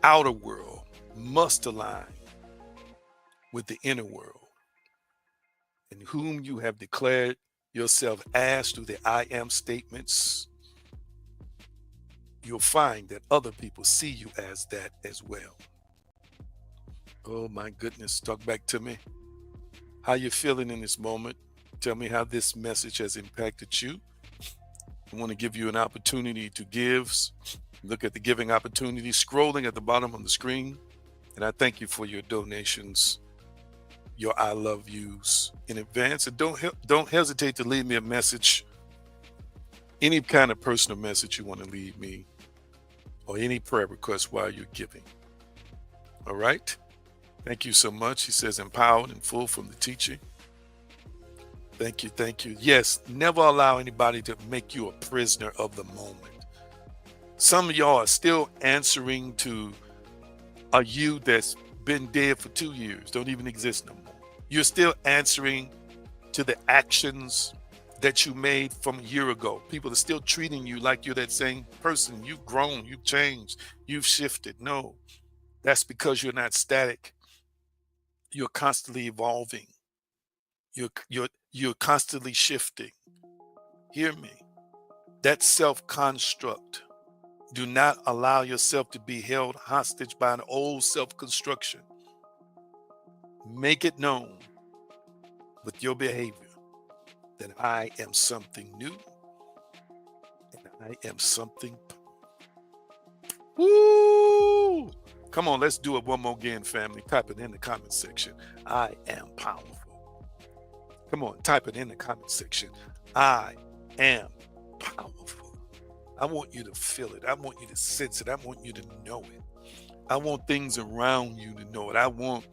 S1: outer world must align with the inner world, in whom you have declared yourself as through the I am statements. You'll find that other people see you as that as well. Oh my goodness, talk back to me. How you feeling in this moment? Tell me how this message has impacted you. I want to give you an opportunity to give. Look at the giving opportunity scrolling at the bottom of the screen. And I thank you for your donations, your I love yous in advance. And don't hesitate to leave me a message, any kind of personal message you want to leave me, or any prayer request while you're giving. All right. Thank you so much. He says, empowered and full from the teaching. Thank you. Thank you. Yes, never allow anybody to make you a prisoner of the moment. Some of y'all are still answering to a you that's been dead for 2 years, don't even exist no more. You're still answering to the actions that you made from a year ago. People are still treating you like you're that same person. You've grown, you've changed, you've shifted. No, that's because you're not static. You're constantly evolving. You're constantly shifting. Hear me. That self-construct. Do not allow yourself to be held hostage by an old self-construction. Make it known with your behavior that I am something new and I am something. Woo! Come on, let's do it one more again, family. Type it in the comment section. I am powerful. Come on, type it in the comment section. I am powerful. I want you to feel it. I want you to sense it. I want you to know it. I want things around you to know it. I want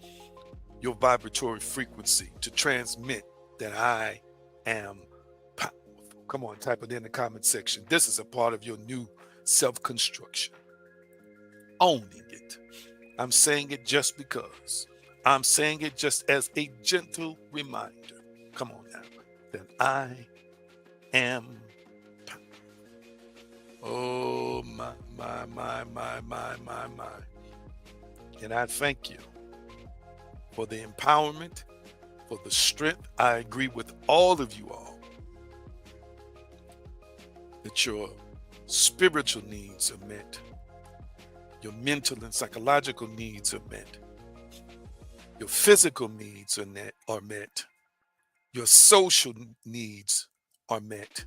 S1: your vibratory frequency to transmit that I am powerful. Come on, type it in the comment section. This is a part of your new self-construction. Owning it. I'm saying it just because. I'm saying it just as a gentle reminder. Come on now. That I am powerful. Oh, my. And I thank you for the empowerment, for the strength. I agree with all of you all that your spiritual needs are met. Your mental and psychological needs are met. Your physical needs are met. Your social needs are met.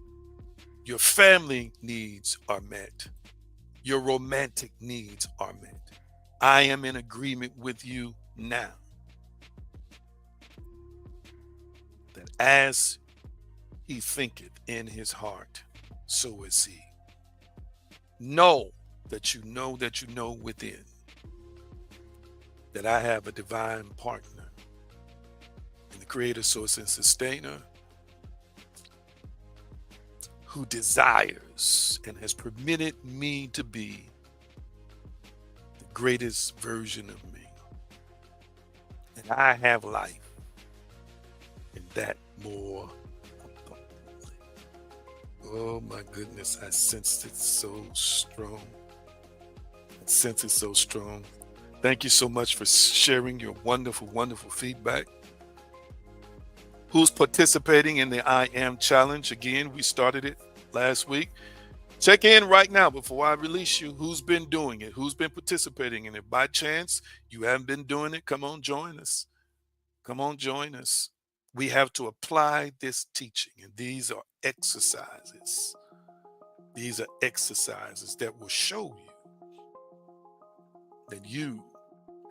S1: Your family needs are met. Your romantic needs are met. I am in agreement with you now that as he thinketh in his heart, so is he. Know that you know within that I have a divine partner and the creator, source, and sustainer who desires and has permitted me to be the greatest version of me. And I have life, and that more abundantly. Oh my goodness, I sensed it so strong. Sense is so strong. Thank you so much for sharing your wonderful, wonderful feedback. Who's participating in the I Am Challenge? Again, we started it last week. Check in right now before I release you. Who's been doing it? Who's been participating in it? By chance, you haven't been doing it, come on, join us. Come on, join us. We have to apply this teaching, and these are exercises. These are exercises that will show you that you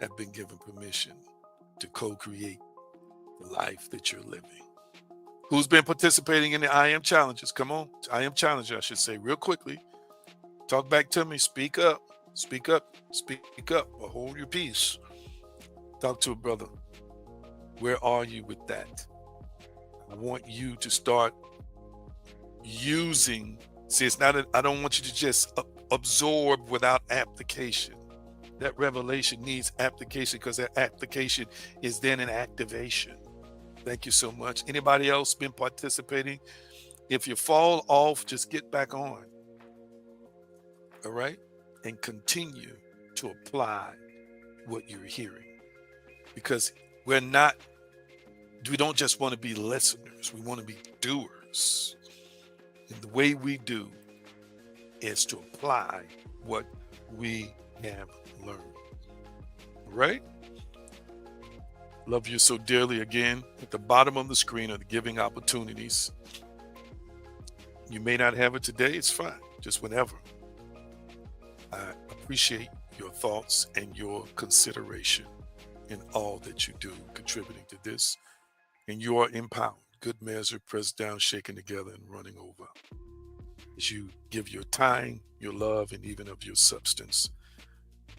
S1: have been given permission to co-create the life that you're living. Who's been participating in the I Am Challenges? Come on. I Am Challenge, I should say, real quickly. Talk back to me. Speak up. Speak up. Speak up. Or hold your peace. Talk to a brother. Where are you with that? I want you to start using. See, it's not, I don't want you to just absorb without application. That revelation needs application, because that application is then an activation. Thank you so much. Anybody else been participating? If you fall off, just get back on. All right? And continue to apply what you're hearing. Because we don't just want to be listeners, we want to be doers. And the way we do is to apply what we have learned. All right? Love you so dearly. Again, at the bottom of the screen are the giving opportunities. You may not have it today, it's fine, just whenever. I appreciate your thoughts and your consideration in all that you do, contributing to this. And you are empowered, good measure, pressed down, shaken together, and running over. As you give your time, your love, and even of your substance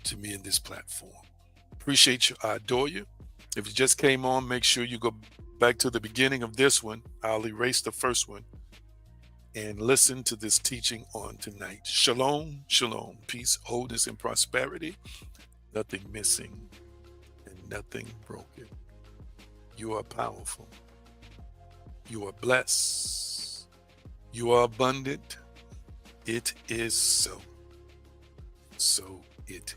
S1: to me in this platform. Appreciate you. I adore you. If you just came on, make sure you go back to the beginning of this one. I'll erase the first one and listen to this teaching on tonight. Shalom, shalom, peace, wholeness, and prosperity. Nothing missing and nothing broken. You are powerful. You are blessed. You are abundant. It is so. So it